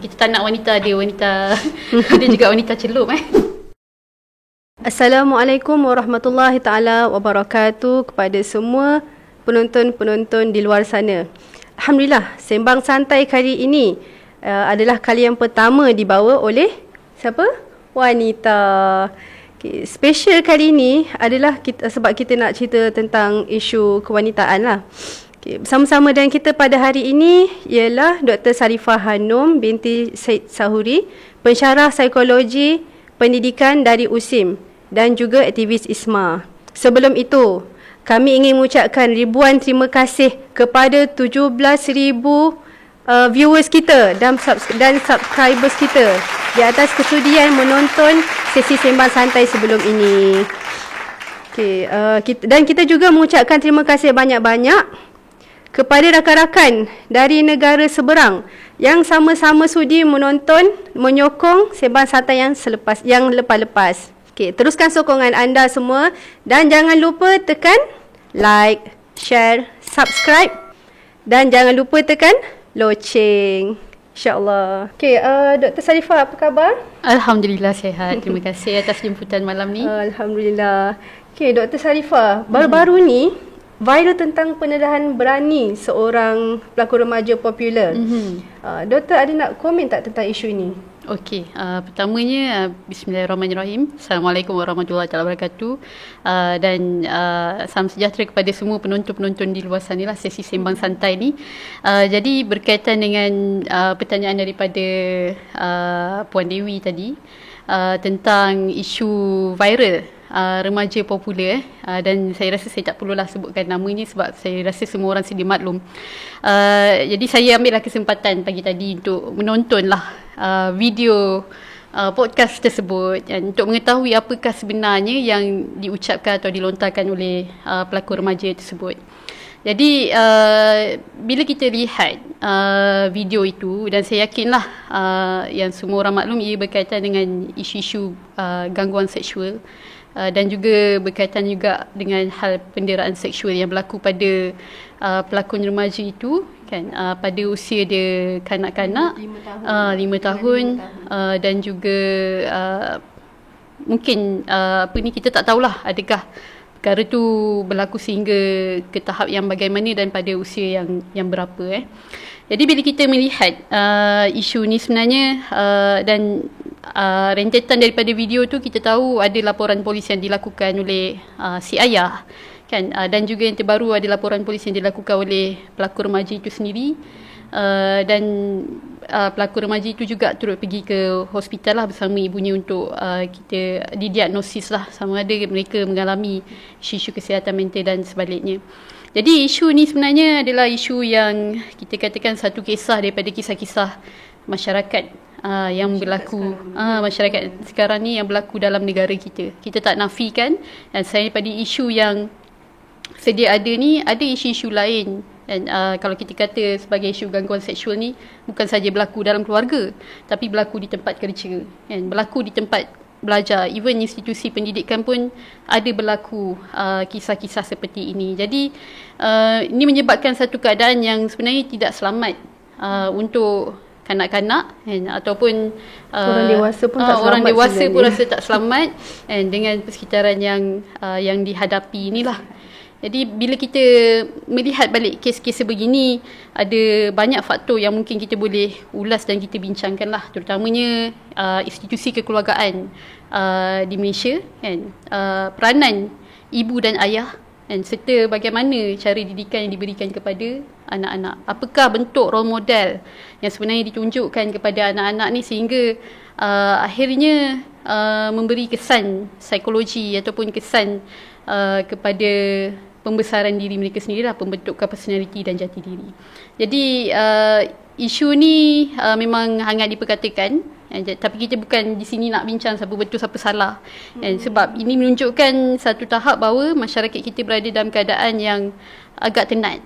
kita tak nak wanita ada wanita ada juga wanita celup Assalamualaikum warahmatullahi taala wabarakatuh kepada semua penonton-penonton di luar sana. Alhamdulillah, sembang santai kali ini adalah kali yang pertama dibawa oleh siapa? Wanita. Okay, special kali ini adalah sebab kita nak cerita tentang isu kewanitaan lah. Okay, bersama-sama dengan kita pada hari ini ialah Dr. Sarifah Hanum binti Said Sahuri, pensyarah psikologi pendidikan dari USIM dan juga aktivis ISMA. Sebelum itu, kami ingin mengucapkan ribuan terima kasih kepada 17,000 viewers kita dan subscribers kita di atas kesudian menonton sesi sembang santai sebelum ini. Okay, dan kita juga mengucapkan terima kasih banyak-banyak kepada rakan-rakan dari negara seberang yang sama-sama sudi menonton, menyokong sembang santai yang lepas-lepas. Okay, teruskan sokongan anda semua dan jangan lupa tekan like, share, subscribe dan jangan lupa tekan loceng. InsyaAllah. Okay, Dr. Sarifah, apa khabar? Alhamdulillah sihat. Terima kasih atas jemputan malam ni. Alhamdulillah. Okay, Dr. Sarifah, baru-baru ni viral tentang pendedahan berani seorang pelakon remaja popular. Doktor ada nak komen tak tentang isu ini? Okey, pertamanya bismillahirrahmanirrahim. Assalamualaikum warahmatullahi wabarakatuh. Dan salam sejahtera kepada semua penonton-penonton di luar sana lah sesi sembang santai ni. Jadi berkaitan dengan pertanyaan daripada Puan Dewi tadi tentang isu viral remaja popular dan saya rasa saya tak perlulah sebutkan namanya sebab saya rasa semua orang sedia maklum. Jadi saya ambillah kesempatan pagi tadi untuk menontonlah video podcast tersebut dan untuk mengetahui apakah sebenarnya yang diucapkan atau dilontarkan oleh pelakon remaja tersebut. Jadi bila kita lihat video itu dan saya yakinlah yang semua orang maklum ia berkaitan dengan isu-isu gangguan seksual dan juga berkaitan juga dengan hal penderaan seksual yang berlaku pada pelakon remaja itu kan, pada usia dia kanak-kanak 5 tahun dan juga mungkin kita tak tahulah adakah perkara tu berlaku sehingga ke tahap yang bagaimana dan pada usia yang berapa. Jadi bila kita melihat isu ni sebenarnya dan rentetan daripada video tu kita tahu ada laporan polis yang dilakukan oleh si ayah kan, dan juga yang terbaru ada laporan polis yang dilakukan oleh pelakon remaja itu sendiri, dan pelakon remaja itu juga turut pergi ke hospital lah bersama ibunya untuk kita didiagnosis lah sama ada mereka mengalami isu kesihatan mental dan sebaliknya. Jadi isu ni sebenarnya adalah isu yang kita katakan satu kisah daripada kisah-kisah masyarakat yang berlaku masyarakat sekarang ni yang berlaku dalam negara kita. Kita tak nafikan dan saya pada isu yang sedia ada ni ada isu-isu lain dan kalau kita kata sebagai isu gangguan seksual ni bukan saja berlaku dalam keluarga tapi berlaku di tempat kerja dan berlaku di tempat belajar, even institusi pendidikan pun ada berlaku kisah-kisah seperti ini. Jadi ini menyebabkan satu keadaan yang sebenarnya tidak selamat untuk kanak-kanak ataupun orang dewasa pun rasa tak selamat dengan persekitaran yang dihadapi inilah. Jadi bila kita melihat balik kes-kes sebegini, ada banyak faktor yang mungkin kita boleh ulas dan kita bincangkan lah, terutamanya institusi kekeluargaan di Malaysia peranan ibu dan ayah serta bagaimana cara didikan yang diberikan kepada anak-anak. Apakah bentuk role model yang sebenarnya ditunjukkan kepada anak-anak ni sehingga akhirnya memberi kesan psikologi ataupun kesan kepada pembesaran diri mereka sendirilah, pembentukan personaliti dan jati diri. Jadi isu ni memang hangat diperkatakan, tapi kita bukan di sini nak bincang siapa betul siapa salah. Sebab ini menunjukkan satu tahap bahawa masyarakat kita berada dalam keadaan yang agak tenat.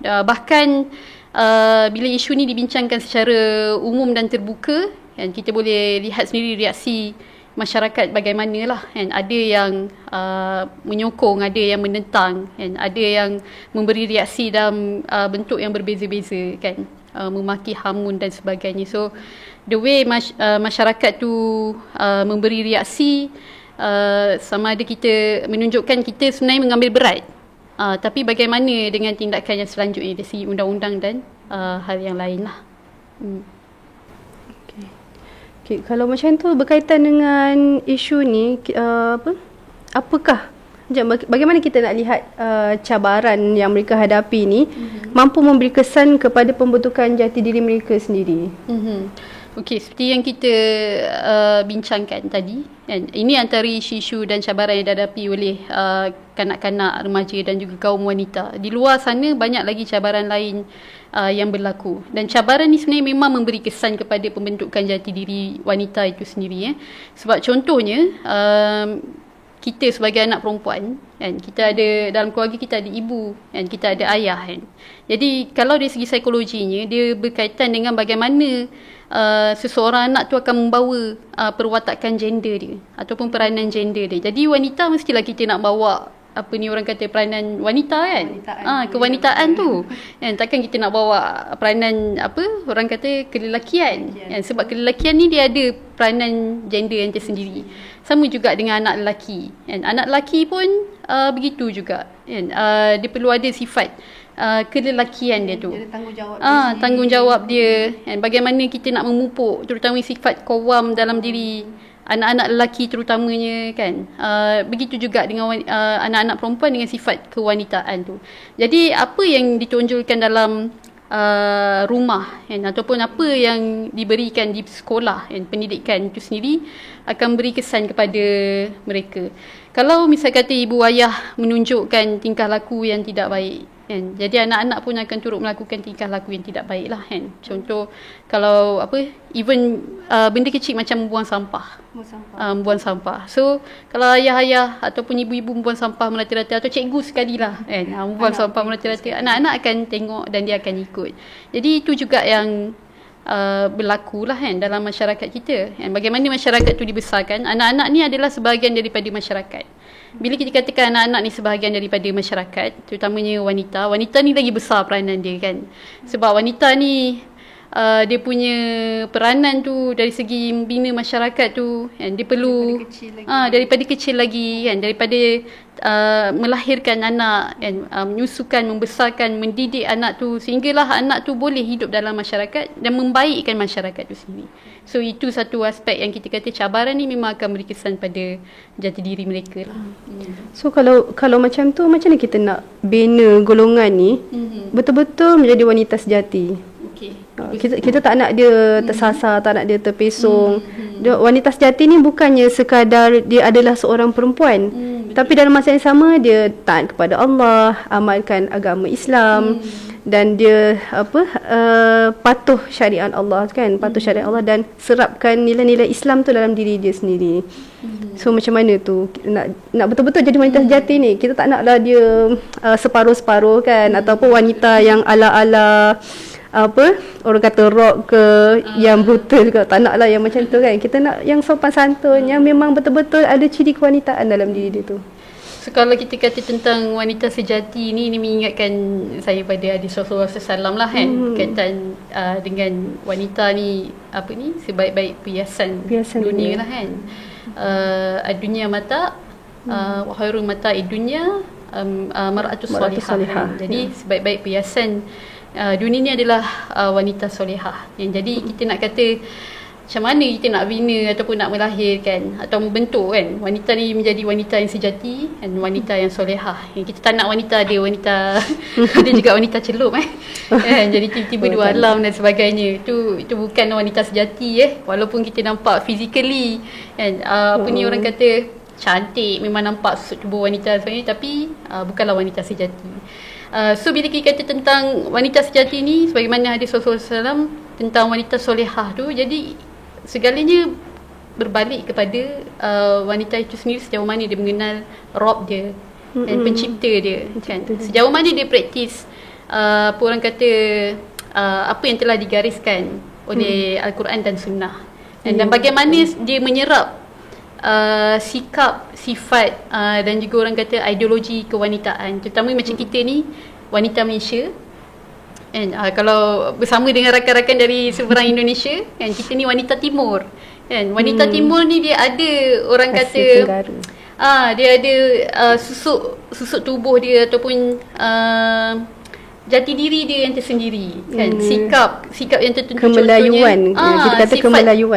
Bahkan bila isu ni dibincangkan secara umum dan terbuka, kita boleh lihat sendiri reaksi masyarakat bagaimanalah ada yang menyokong, ada yang menentang ada yang memberi reaksi dalam bentuk yang berbeza-beza kan. memaki hamun dan sebagainya. So the way masyarakat tu memberi reaksi, sama ada kita menunjukkan kita sebenarnya mengambil berat, tapi bagaimana dengan tindakan yang selanjutnya dari segi undang-undang dan hal yang lain lah. Okay, kalau macam tu berkaitan dengan isu ni, apakah bagaimana kita nak lihat cabaran yang mereka hadapi ni mampu memberi kesan kepada pembentukan jati diri mereka sendiri? Okey, seperti yang kita bincangkan tadi, kan, ini antara isu-isu dan cabaran yang dihadapi oleh kanak-kanak, remaja dan juga kaum wanita. Di luar sana banyak lagi cabaran lain yang berlaku, dan cabaran ni sebenarnya memang memberi kesan kepada pembentukan jati diri wanita itu sendiri. Sebab contohnya, kita sebagai anak perempuan, kan, kita ada dalam keluarga, kita ada ibu, kan, kita ada ayah, kan. Jadi kalau dari segi psikologinya, dia berkaitan dengan bagaimana seseorang anak tu akan membawa perwatakan gender dia ataupun peranan gender dia. Jadi wanita mestilah kita nak bawa orang kata peranan wanita, kan, kewanitaan tu, kan. Takkan kita nak bawa peranan orang kata kelelakian, kan? Sebab kelelakian ni dia ada peranan gender yang tersendiri. Sama juga dengan anak lelaki, kan. Anak lelaki pun begitu juga, kan. Dia perlu ada sifat kelelakian dia tu. Dia ada tanggungjawab dia, kan. Bagaimana kita nak memupuk terutama sifat qawam dalam diri anak-anak lelaki terutamanya, kan. Begitu juga dengan anak-anak perempuan dengan sifat kewanitaan tu. Jadi apa yang ditonjolkan dalam rumah, kan, ataupun apa yang diberikan di sekolah, kan, pendidikan itu sendiri akan beri kesan kepada mereka. Kalau misal kata ibu ayah menunjukkan tingkah laku yang tidak baik, kan, jadi anak-anak pun akan turut melakukan tingkah laku yang tidak baik lah, kan. Contoh, kalau even benda kecil macam membuang sampah. Buang sampah. So kalau ayah-ayah ataupun ibu-ibu membuang sampah merata-rata, atau cikgu sekali lah, kan, membuang sampah merata-rata, anak-anak akan tengok dan dia akan ikut. Jadi itu juga yang berlaku lah, kan, dalam masyarakat kita, kan. Bagaimana masyarakat tu dibesarkan. Anak-anak ni adalah sebahagian daripada masyarakat. Bila kita katakan anak-anak ni sebahagian daripada masyarakat, terutamanya wanita, wanita ni lagi besar peranan dia, kan. Sebab wanita ni dia punya peranan tu dari segi membina masyarakat tu, kan, dia perlu daripada kecil lagi, kan, daripada melahirkan anak, kan, menyusukan, membesarkan, mendidik anak tu sehinggalah anak tu boleh hidup dalam masyarakat dan membaikkan masyarakat tu sendiri. So itu satu aspek yang kita kata cabaran ni memang akan beri kesan pada jati diri mereka lah. So kalau macam tu, macam mana kita nak bina golongan ni betul-betul menjadi wanita sejati? Kita tak nak dia tersasar, tak nak dia terpesong. Wanita sejati ni bukannya sekadar dia adalah seorang perempuan, tapi dalam masa yang sama dia taat kepada Allah, amalkan agama Islam, dan dia patuh syariat Allah, kan, patuh syariat Allah, dan serapkan nilai-nilai Islam tu dalam diri dia sendiri. So macam mana tu nak betul-betul jadi wanita sejati ni? Kita tak naklah dia separuh-separuh, kan, ataupun wanita yang ala-ala orang kata rock ke, yang brutal ke. Tak nak lah yang macam tu, kan. Kita nak yang sopan santun, yang memang betul-betul ada ciri kewanitaan dalam diri dia tu. So kalau kita kata tentang wanita sejati ni mengingatkan saya pada hadis Rasulullah SAW lah, kan. Kaitan dengan wanita ni sebaik-baik perhiasan dunia lah, kan. Dunia mata wa khairul mata dunya mar'atus salihah, kan. Jadi sebaik-baik perhiasan dunia ni adalah wanita solehah. Jadi kita nak kata macam mana kita nak bina ataupun nak melahirkan atau membentuk, kan, wanita ni menjadi wanita yang sejati dan wanita yang solehah. Kita tak nak wanita ada juga wanita celup, kan. Jadi tiba-tiba dua alam dan sebagainya. Itu bukan wanita sejati, walaupun kita nampak physically, kan, orang kata cantik, memang nampak tubuh wanita sebagainya, tapi bukanlah wanita sejati. So bila kita kata tentang wanita sejati ni, sebagaimana hadis Rasulullah SAW tentang wanita solehah tu, jadi segalanya berbalik kepada wanita itu sendiri, sejauh mana dia mengenal Rabb dia dan pencipta dia, kan. Sejauh mana dia praktis orang kata apa yang telah digariskan oleh Al-Quran dan Sunnah, dan bagaimana dia menyerap sikap, sifat dan juga orang kata ideologi kewanitaan, terutama macam kita ni wanita Malaysia, kan. Kalau bersama dengan rakan-rakan dari seberang Indonesia kan, kita ni wanita timur kan. Wanita timur ni dia ada orang Asia kata Tenggara. dia ada susuk tubuh dia ataupun jati diri dia yang tersendiri kan. Sikap yang tertentu, Kemelayuan, kita kata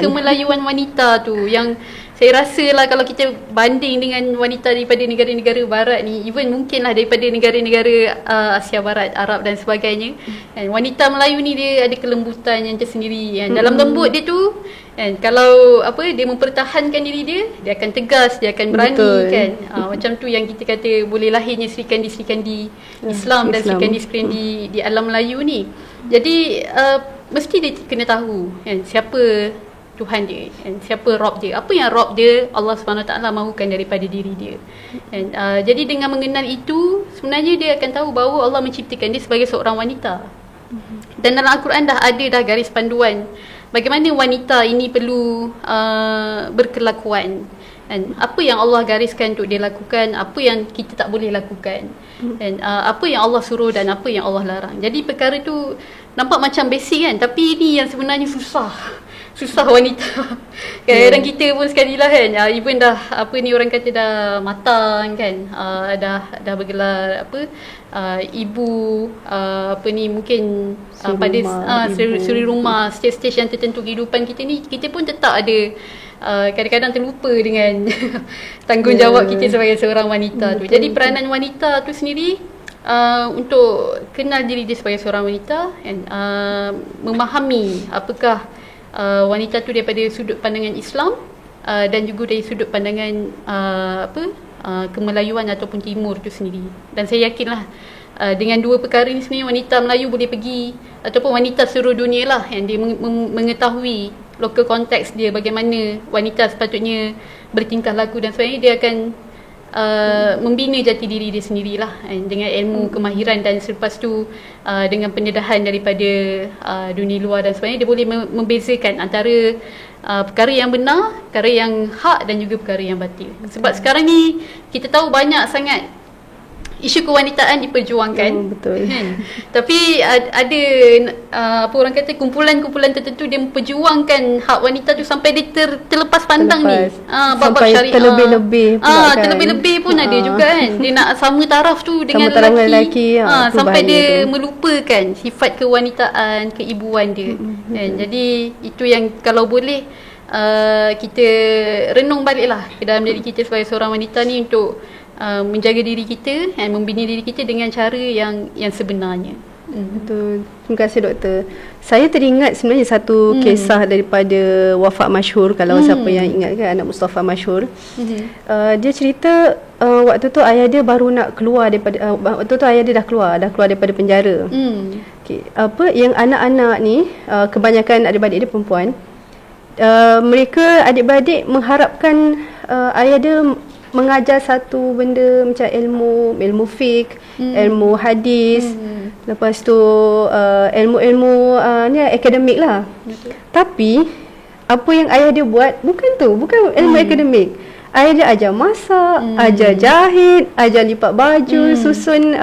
kemelayuan wanita tu yang saya rasa lah kalau kita banding dengan wanita daripada negara-negara barat ni, even mungkin lah daripada negara-negara Asia Barat, Arab dan sebagainya kan, wanita Melayu ni dia ada kelembutan yang tersendiri kan. Dalam lembut dia tu kan, kalau dia mempertahankan diri dia akan tegas, dia akan berani. Betul. Kan. Macam tu yang kita kata boleh lahirnya Sri Kandi Islam dan Sri Kandi di alam Melayu ni. Jadi mesti dia kena tahu kan, siapa Tuhan dia kan, siapa Rabb dia, apa yang Rabb dia Allah SWT mahukan daripada diri dia kan. Jadi dengan mengenal itu, sebenarnya dia akan tahu bahawa Allah menciptakan dia sebagai seorang wanita. Dan dalam Al-Quran dah ada garis panduan bagaimana wanita ini perlu berkelakuan kan. Apa yang Allah gariskan untuk dia lakukan, apa yang kita tak boleh lakukan dan apa yang Allah suruh dan apa yang Allah larang. Jadi perkara tu nampak macam basic kan, tapi ini yang sebenarnya susah wanita. Kadang-kadang kita pun sekali lah kan, even dah orang kata dah matang kan, dah bergelar ibu, mungkin pada suri rumah, stage-stage yang tertentu kehidupan kita ni, kita pun tetap ada kadang-kadang terlupa dengan tanggungjawab kita sebagai seorang wanita tu. Jadi peranan wanita tu sendiri untuk kenal diri dia sebagai seorang wanita kan, memahami apakah wanita tu daripada sudut pandangan Islam dan juga dari sudut pandangan kemelayuan ataupun timur tu sendiri. Dan saya yakinlah dengan dua perkara ni sebenarnya wanita Melayu boleh pergi, ataupun wanita seluruh dunia lah yang dia mengetahui local context dia, bagaimana wanita sepatutnya bertingkah laku dan sebagainya, dia akan membina jati diri dia sendirilah dengan ilmu kemahiran, dan selepas tu dengan pendedahan daripada dunia luar dan sebagainya, dia boleh membezakan antara perkara yang benar, perkara yang hak dan juga perkara yang batil. Sebab sekarang ni kita tahu banyak sangat isu kewanitaan diperjuangkan. Betul. Kan? Tapi ada orang kata kumpulan-kumpulan tertentu dia memperjuangkan hak wanita tu sampai dia terlepas pandang ni. Bab-bab syariah. Terlebih-lebih pula kan. Terlebih-lebih pun ada juga kan. Dia nak sama taraf tu dengan lelaki. Sampai dia melupakan sifat kewanitaan, keibuan dia. Kan? Jadi itu yang kalau boleh kita renung baliklah ke dalam diri kita sebagai seorang wanita ni untuk menjaga diri kita dan membina diri kita dengan cara yang sebenarnya. Betul. Terima kasih doktor. Saya teringat sebenarnya satu kisah daripada Wafak Masyhur, kalau siapa yang ingat kan, anak Mustafa Masyhur. Dia cerita waktu tu ayah dia baru nak keluar daripada waktu tu ayah dia dah keluar daripada penjara. Yang anak-anak ni kebanyakan adik-beradik dia perempuan. Mereka adik-beradik mengharapkan ayah dia mengajar satu benda macam ilmu fiqh, ilmu hadis, lepas tu ilmu ni akademik lah. Tapi apa yang ayah dia buat bukan ilmu akademik. Ayah dia ajar masak, ajar jahit, ajar lipat baju, susun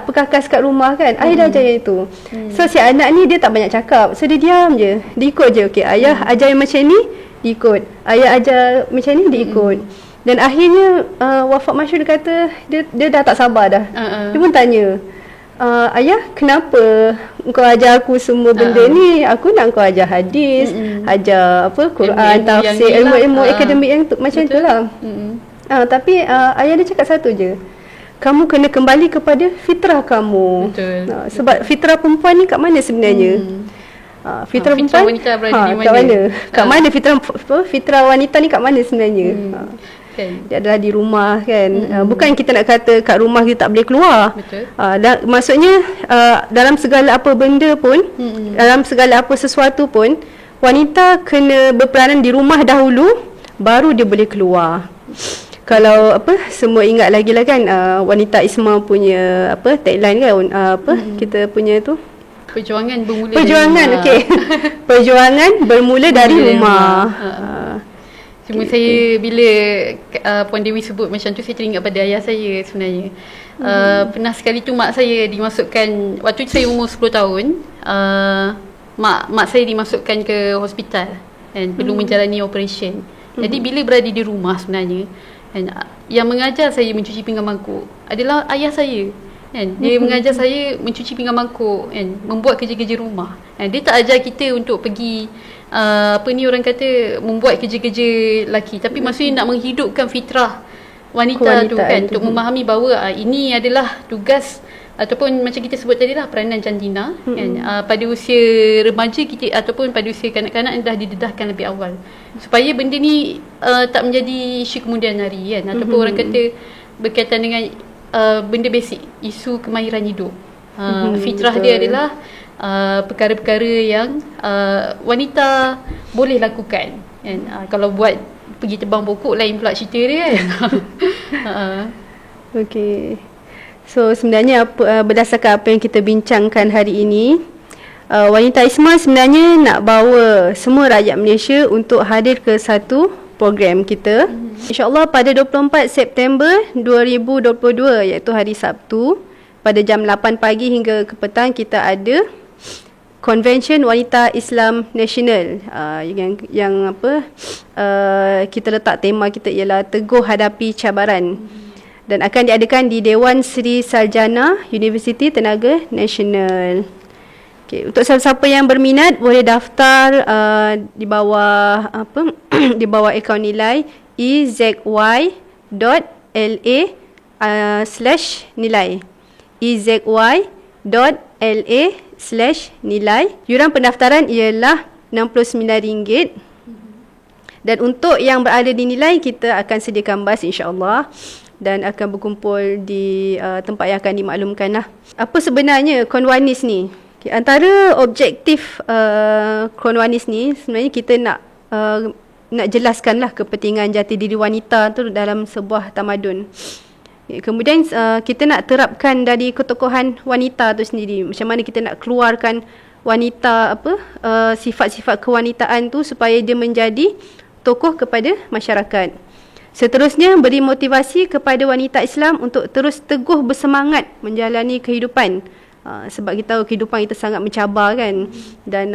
perkakas kat rumah kan. Ayah dah ajar yang itu. So si anak ni dia tak banyak cakap, so dia diam je, dia ikut je. Okey, ayah ajar yang macam ni, dia ikut. Ayah ajar macam ni, dia ikut. Dan akhirnya Wafak Masyhur dia kata dia dah tak sabar dah. Dia pun tanya, ayah, kenapa engkau ajar aku semua benda ni? Aku nak engkau ajar hadis, ajar Quran, tafsir, ilmu-ilmu akademik yang macam itulah. Tapi ayah dia cakap satu je, kamu kena kembali kepada fitrah kamu. Sebab fitrah perempuan ni kat mana sebenarnya? Fitrah perempuan wanita berada di mana? Kat mana? Kat mana fitrah wanita ni kat mana sebenarnya? Dia adalah di rumah kan. Bukan kita nak kata kat rumah kita tak boleh keluar. Maksudnya dalam segala apa benda pun, dalam segala apa sesuatu pun, wanita kena berperanan di rumah dahulu, baru dia boleh keluar. Kalau semua ingat lagi lah kan, wanita Isma punya tagline kan, kita punya tu, perjuangan bermula dari rumah. Cuma saya bila Puan Dewi sebut macam tu, saya teringat pada ayah saya sebenarnya. Pernah sekali tu mak saya dimasukkan, waktu itu saya umur 10 tahun, mak saya dimasukkan ke hospital dan perlu menjalani operation. Jadi bila berada di rumah sebenarnya, yang mengajar saya mencuci pinggan mangkuk adalah ayah saya. Dia mengajar saya mencuci pinggan mangkuk, membuat kerja-kerja rumah. Dia tak ajar kita untuk pergi orang kata membuat kerja-kerja lelaki, tapi maksudnya nak menghidupkan fitrah wanita tu kan, untuk memahami bahawa ini adalah tugas ataupun macam kita sebut tadi lah, peranan jantina pada usia remaja kita ataupun pada usia kanak-kanak dah didedahkan lebih awal supaya benda ni tak menjadi isu kemudian hari kan, ataupun orang kata berkaitan dengan benda basic, isu kemahiran hidup. Fitrah dia adalah perkara-perkara yang wanita boleh lakukan kan. Kalau buat pergi tebang pokok lain pula cerita dia kan. Okey. So sebenarnya berdasarkan apa yang kita bincangkan hari ini, Wanita Isma sebenarnya nak bawa semua rakyat Malaysia untuk hadir ke satu program kita. InsyaAllah pada 24 September 2022 iaitu hari Sabtu pada jam 8 pagi hingga ke petang kita ada Convention Wanita Islam Nasional. Kita letak tema kita ialah Teguh Hadapi Cabaran. Dan akan diadakan di Dewan Sri Sarjana Universiti Tenaga Nasional. Okay, untuk siapa-siapa yang berminat boleh daftar di bawah di bawah akaun nilai EZY.LA/nilai. EZY.LA/nilai. Yuran pendaftaran ialah RM69. Dan untuk yang berada di nilai, kita akan sediakan bas insya-Allah dan akan berkumpul di tempat yang akan dimaklumkan lah. Apa sebenarnya Konwanis ni? Okay, antara objektif Konwanis ni sebenarnya kita nak jelaskanlah kepentingan jati diri wanita tu dalam sebuah tamadun. Okay, kemudian kita nak terapkan dari ketokohan wanita tu sendiri. Macam mana kita nak keluarkan wanita sifat-sifat kewanitaan tu supaya dia menjadi tokoh kepada masyarakat. Seterusnya, beri motivasi kepada wanita Islam untuk terus teguh bersemangat menjalani kehidupan. Sebab kita tahu kehidupan kita sangat mencabar kan. Dan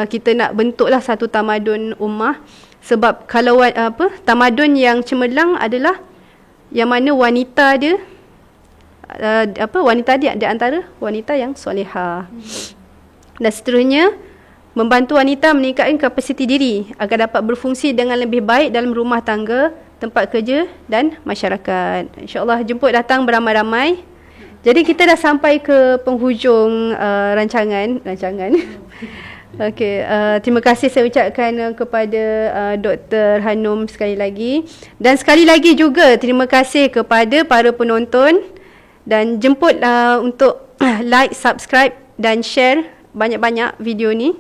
kita nak bentuklah satu tamadun ummah. Sebab kalau tamadun yang cemerlang adalah yang mana wanita dia wanita dia di antara wanita yang solehah. Dan seterusnya, membantu wanita meningkatkan kapasiti diri agar dapat berfungsi dengan lebih baik dalam rumah tangga, tempat kerja dan masyarakat. InsyaAllah jemput datang beramai-ramai. Jadi kita dah sampai ke penghujung rancangan. Okey, terima kasih saya ucapkan kepada Dr. Hanum sekali lagi. Dan sekali lagi juga terima kasih kepada para penonton. Dan jemput untuk like, subscribe dan share banyak-banyak video ni.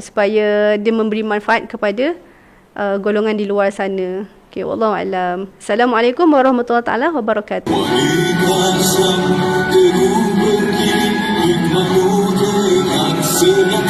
Supaya dia memberi manfaat kepada golongan di luar sana. Okey, wallahu alam. Assalamualaikum warahmatullahi taala wabarakatuh. Dengan